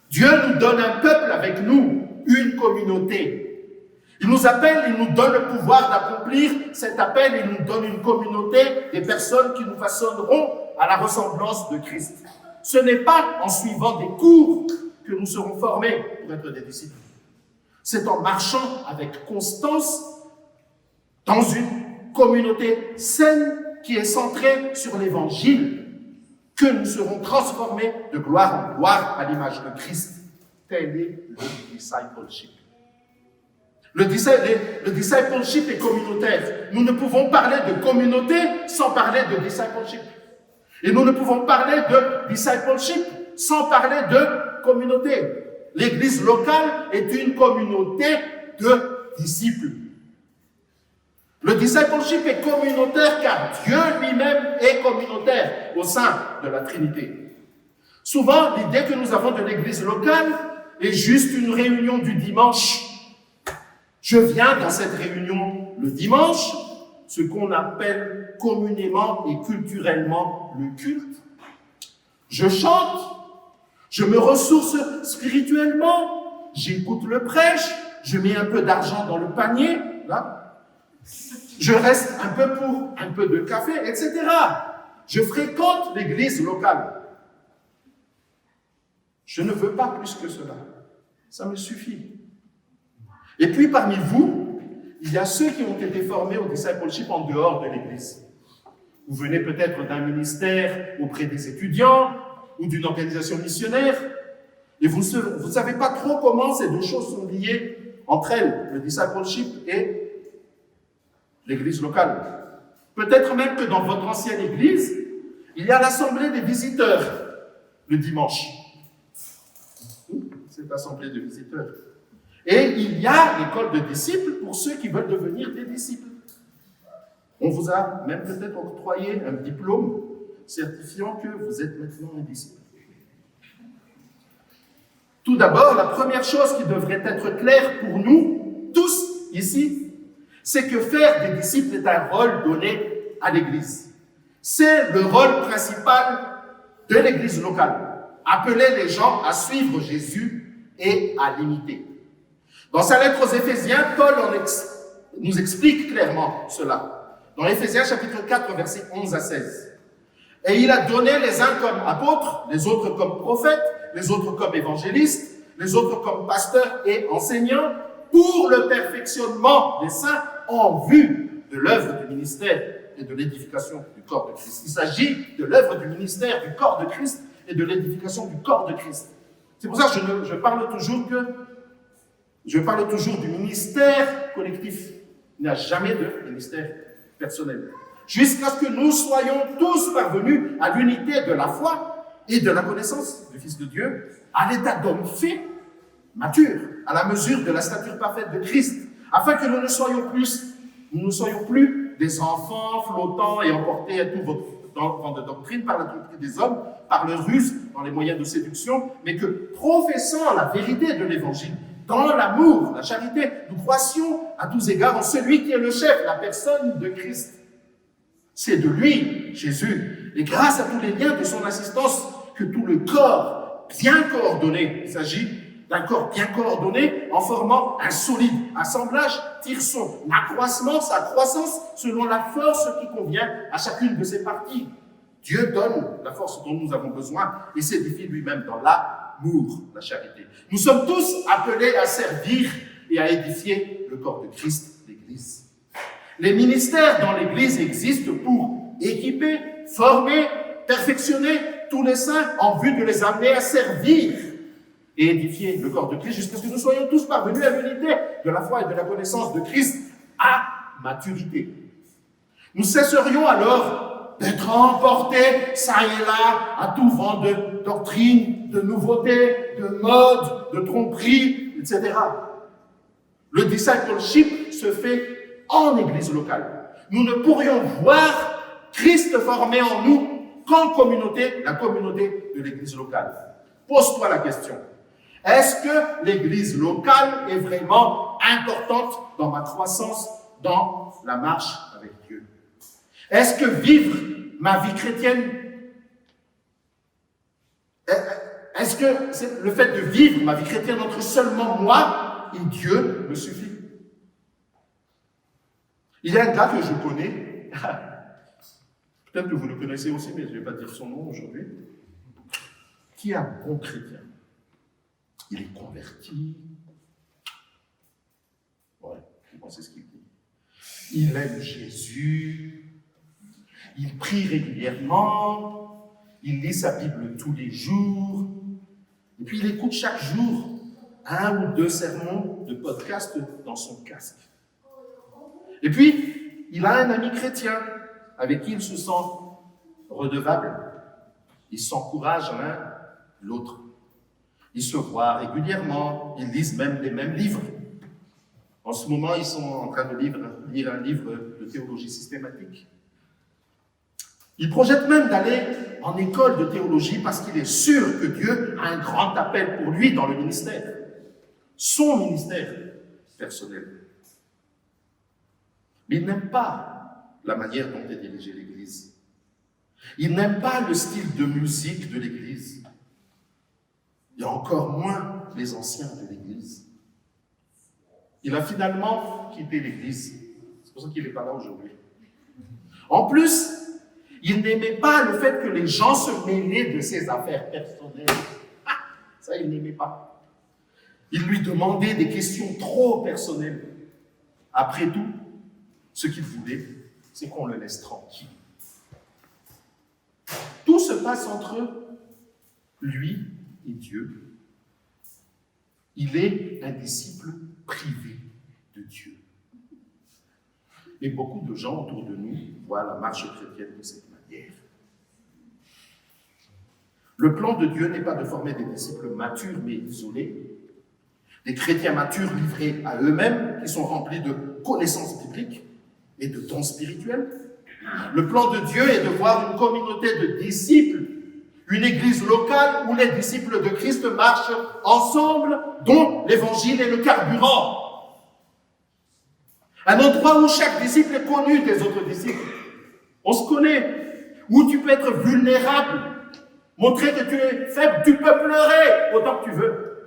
Dieu nous donne un peuple avec nous, une communauté. Il nous appelle, il nous donne le pouvoir d'accomplir cet appel, il nous donne une communauté, des personnes qui nous façonneront à la ressemblance de Christ. Ce n'est pas en suivant des cours que nous serons formés pour être des disciples. C'est en marchant avec constance dans une communauté saine qui est centrée sur l'Évangile que nous serons transformés de gloire en gloire à l'image de Christ. Tel est le discipleship. Le discipleship est communautaire. Nous ne pouvons parler de communauté sans parler de discipleship. Et nous ne pouvons parler de discipleship sans parler de communauté. L'église locale est une communauté de disciples. Le discipleship est communautaire car Dieu lui-même est communautaire au sein de la Trinité. Souvent, l'idée que nous avons de l'église locale est juste une réunion du dimanche. Je viens dans cette réunion le dimanche, ce qu'on appelle communément et culturellement le culte. Je chante, je me ressource spirituellement, j'écoute le prêche, je mets un peu d'argent dans le panier, là. Je reste un peu pour un peu de café, etc. Je fréquente l'église locale. Je ne veux pas plus que cela. Ça me suffit. Et puis parmi vous, il y a ceux qui ont été formés au discipleship en dehors de l'église. Vous venez peut-être d'un ministère auprès des étudiants ou d'une organisation missionnaire et vous ne savez pas trop comment ces deux choses sont liées entre elles, le discipleship et l'église locale. Peut-être même que dans votre ancienne église, il y a l'assemblée des visiteurs le dimanche. Cette assemblée de visiteurs. Et il y a l'école de disciples pour ceux qui veulent devenir des disciples. On vous a même peut-être octroyé un diplôme certifiant que vous êtes maintenant un disciple. Tout d'abord, la première chose qui devrait être claire pour nous, tous ici, c'est que faire des disciples est un rôle donné à l'Église. C'est le rôle principal de l'Église locale. Appeler les gens à suivre Jésus et à l'imiter. Dans sa lettre aux Éphésiens, Paul nous explique clairement cela. Dans Éphésiens chapitre 4, versets 11 à 16. Et il a donné les uns comme apôtres, les autres comme prophètes, les autres comme évangélistes, les autres comme pasteurs et enseignants, pour le perfectionnement des saints en vue de l'œuvre du ministère et de l'édification du corps de Christ. Il s'agit de l'œuvre du ministère du corps de Christ et de l'édification du corps de Christ. C'est pour ça que je parle toujours du ministère collectif. Il n'y a jamais de ministère personnel. Jusqu'à ce que nous soyons tous parvenus à l'unité de la foi et de la connaissance du Fils de Dieu, à l'état d'homme fait, mature, à la mesure de la stature parfaite de Christ, afin que nous ne soyons plus des enfants flottants et emportés à tout votre vent de doctrine par la tromperie des hommes, par leur ruse dans les moyens de séduction, mais que, professant la vérité de l'Évangile, dans l'amour, la charité, nous croissions à tous égards en celui qui est le chef, la personne de Christ. C'est de lui, Jésus, et grâce à tous les liens de son assistance, que tout le corps bien coordonné, il s'agit d'un corps bien coordonné, en formant un solide assemblage, tire son accroissement, sa croissance, selon la force qui convient à chacune de ses parties. Dieu donne la force dont nous avons besoin et s'édifie lui-même dans l'amour, la charité. Nous sommes tous appelés à servir et à édifier le corps de Christ, l'Église. Les ministères dans l'Église existent pour équiper, former, perfectionner tous les saints en vue de les amener à servir et édifier le corps de Christ jusqu'à ce que nous soyons tous parvenus à l'unité de la foi et de la connaissance de Christ à maturité. Nous cesserions alors d'être emportés, ça et là, à tout vent de doctrine, de nouveautés, de modes, de tromperies, etc. Le discipleship se fait en église locale. Nous ne pourrions voir Christ formé en nous qu'en communauté, la communauté de l'église locale. Pose-toi la question. Est-ce que l'église locale est vraiment importante dans ma croissance, dans la marche avec Dieu? Est-ce que vivre ma vie chrétienne, est-ce que le fait de vivre ma vie chrétienne entre seulement moi et Dieu me suffit? Il y a un gars que je connais, peut-être que vous le connaissez aussi, mais je ne vais pas dire son nom aujourd'hui. qui est un bon chrétien? Il est converti. Ouais, vous pensez ce qu'il dit. Il aime Jésus. Il prie régulièrement. Il lit sa Bible tous les jours. Et puis il écoute chaque jour 1 ou 2 sermons de podcast dans son casque. Et puis, il a un ami chrétien avec qui il se sent redevable. Ils s'encouragent l'un l'autre. Ils se voient régulièrement, ils lisent même les mêmes livres. En ce moment, ils sont en train de lire un livre de théologie systématique. Ils projettent même d'aller en école de théologie parce qu'il est sûr que Dieu a un grand appel pour lui dans le ministère. Son ministère personnel. Mais ils n'aiment pas la manière dont est dirigée l'Église. Ils n'aiment pas le style de musique de l'Église. Il y a encore moins les anciens de l'Église. Il a finalement quitté l'Église. C'est pour ça qu'il n'est pas là aujourd'hui. En plus, il n'aimait pas le fait que les gens se mêlaient de ses affaires personnelles. Ça, il n'aimait pas. Il lui demandait des questions trop personnelles. Après tout, ce qu'il voulait, c'est qu'on le laisse tranquille. Tout se passe entre lui et Dieu. Il est un disciple privé de Dieu. Et beaucoup de gens autour de nous voient la marche chrétienne de cette manière. Le plan de Dieu n'est pas de former des disciples matures mais isolés, des chrétiens matures livrés à eux-mêmes, qui sont remplis de connaissances bibliques et de dons spirituels. Le plan de Dieu est de voir une communauté de disciples, une église locale où les disciples de Christ marchent ensemble, dont l'évangile est le carburant. Un endroit où chaque disciple est connu des autres disciples. On se connaît, où tu peux être vulnérable, montrer que tu es faible, tu peux pleurer autant que tu veux,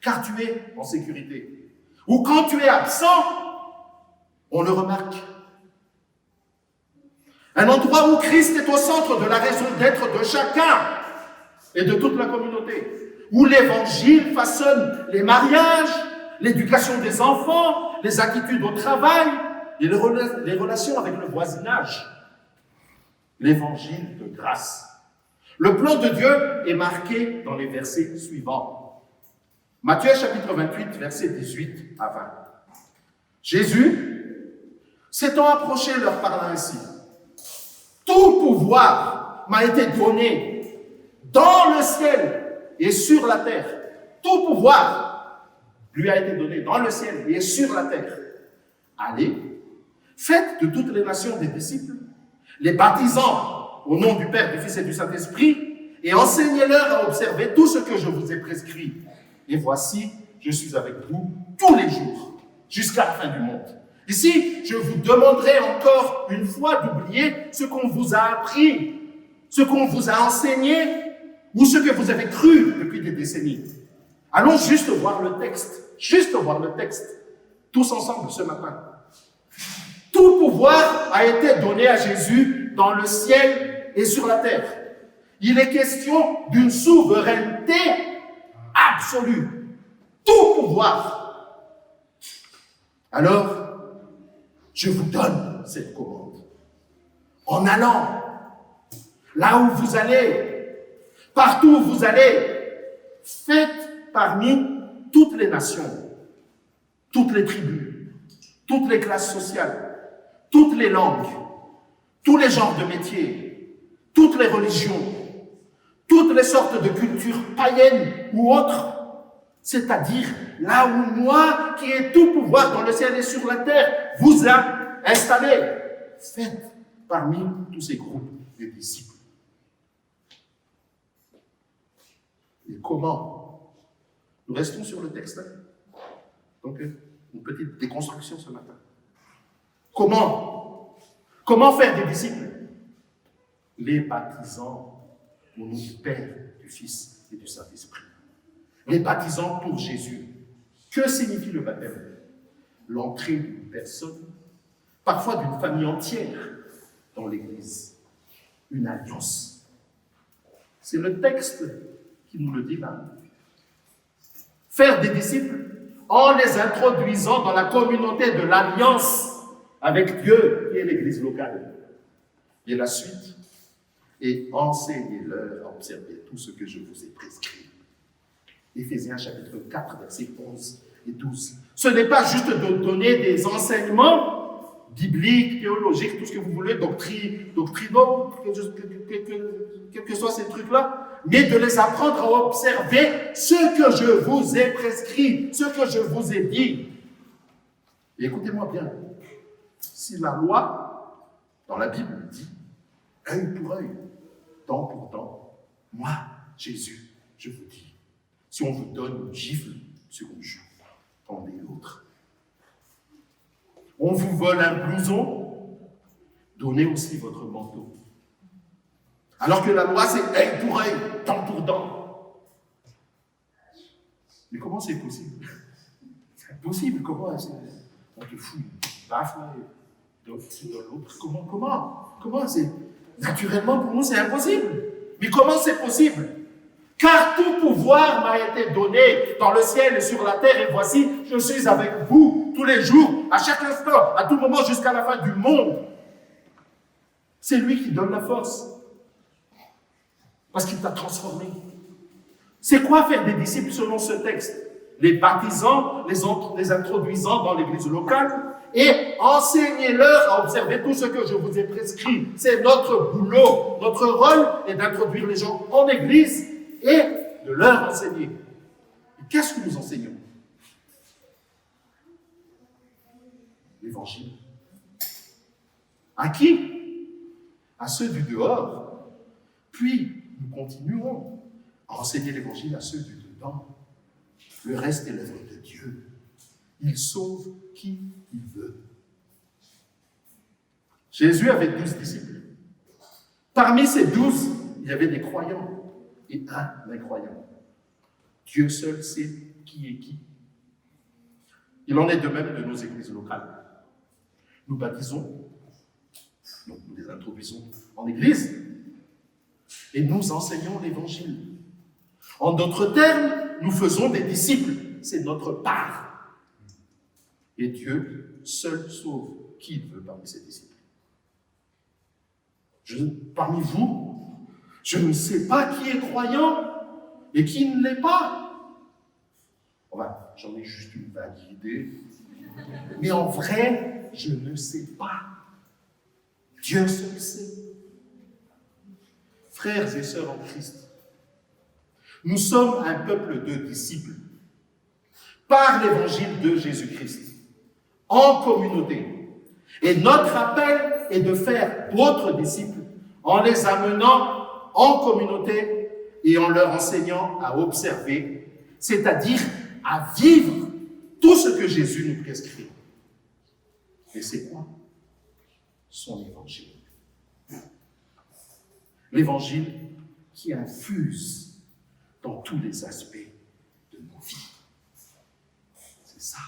car tu es en sécurité. Ou quand tu es absent, on le remarque. Un endroit où Christ est au centre de la raison d'être de chacun et de toute la communauté. Où l'évangile façonne les mariages, l'éducation des enfants, les attitudes au travail et les relations avec le voisinage. L'évangile de grâce. Le plan de Dieu est marqué dans les versets suivants. Matthieu chapitre 28, versets 18 à 20. Jésus, s'étant approché, leur parla ainsi. Tout pouvoir m'a été donné dans le ciel et sur la terre. Tout pouvoir lui a été donné dans le ciel et sur la terre. Allez, faites de toutes les nations des disciples, les baptisant au nom du Père, du Fils et du Saint-Esprit, et enseignez-leur à observer tout ce que je vous ai prescrit. Et voici, je suis avec vous tous les jours, jusqu'à la fin du monde. Ici, je vous demanderai encore une fois d'oublier ce qu'on vous a appris, ce qu'on vous a enseigné, ou ce que vous avez cru depuis des décennies. Allons juste voir le texte, tous ensemble ce matin. Tout pouvoir a été donné à Jésus dans le ciel et sur la terre. Il est question d'une souveraineté absolue. Tout pouvoir. Alors, je vous donne cette commande. En allant, là où vous allez, partout où vous allez, faites parmi toutes les nations, toutes les tribus, toutes les classes sociales, toutes les langues, tous les genres de métiers, toutes les religions, toutes les sortes de cultures païennes ou autres, c'est-à-dire là où moi, qui ai tout pouvoir dans le ciel et sur la terre, vous a installé. Faites parmi tous ces groupes des disciples. Et comment? Nous restons sur le texte. Donc, une petite déconstruction ce matin. Comment faire des disciples? Les baptisant au nom du Père, du Fils et du Saint-Esprit. Les baptisant pour Jésus. Que signifie le baptême? L'entrée d'une personne, parfois d'une famille entière, dans l'Église. Une alliance. C'est le texte qui nous le dit là. Faire des disciples en les introduisant dans la communauté de l'alliance avec Dieu, qui est l'Église locale. Et la suite, et enseignez-leur à observer tout ce que je vous ai prescrit. Éphésiens chapitre 4, versets 11 et 12. Ce n'est pas juste de donner des enseignements bibliques, théologiques, tout ce que vous voulez, doctrinaux, quels que soient ces trucs-là, mais de les apprendre à observer ce que je vous ai prescrit, ce que je vous ai dit. Et écoutez-moi bien, si la loi, dans la Bible, dit œil pour œil, dent pour dent, moi, Jésus, je vous dis, si on vous donne une gifle sur une joue, tendez l'autre. On vous vole un blouson, donnez aussi votre manteau. Alors que la loi, c'est œil pour œil, dent pour dent. Mais comment c'est possible? C'est impossible, comment? On te fout une baffe là, et dans l'autre. Comment c'est? Naturellement, pour nous, c'est impossible. Mais comment c'est possible? Car tout pouvoir m'a été donné dans le ciel et sur la terre, et voici, je suis avec vous tous les jours, à chaque instant, à tout moment, jusqu'à la fin du monde. C'est lui qui donne la force. Parce qu'il t'a transformé. C'est quoi faire des disciples selon ce texte? Les baptisant, les introduisant dans l'église locale, et enseignez-leur à observer tout ce que je vous ai prescrit. C'est notre boulot. Notre rôle est d'introduire les gens en église et de leur enseigner. Et qu'est-ce que nous enseignons? L'évangile. À qui? À ceux du dehors. Puis, nous continuerons à enseigner l'évangile à ceux du dedans. Le reste est l'œuvre de Dieu. Il sauve qui il veut. Jésus avait 12 disciples. Parmi ces 12, il y avait des croyants et un incroyant. Dieu seul sait qui est qui. Il en est de même de nos églises locales. Nous baptisons, donc nous les introduisons en église, et nous enseignons l'évangile. En d'autres termes, nous faisons des disciples. C'est notre part. Et Dieu seul sauve qui il veut parmi ses disciples. Parmi vous, je ne sais pas qui est croyant et qui ne l'est pas. Enfin, j'en ai juste une vague idée. Mais en vrai, je ne sais pas. Dieu seul sait. Frères et sœurs en Christ, nous sommes un peuple de disciples par l'évangile de Jésus-Christ, en communauté. Et notre appel est de faire d'autres disciples en les amenant en communauté et en leur enseignant à observer, c'est-à-dire à vivre tout ce que Jésus nous prescrit. Et c'est quoi? Son évangile. L'évangile qui infuse dans tous les aspects de nos vies. C'est ça.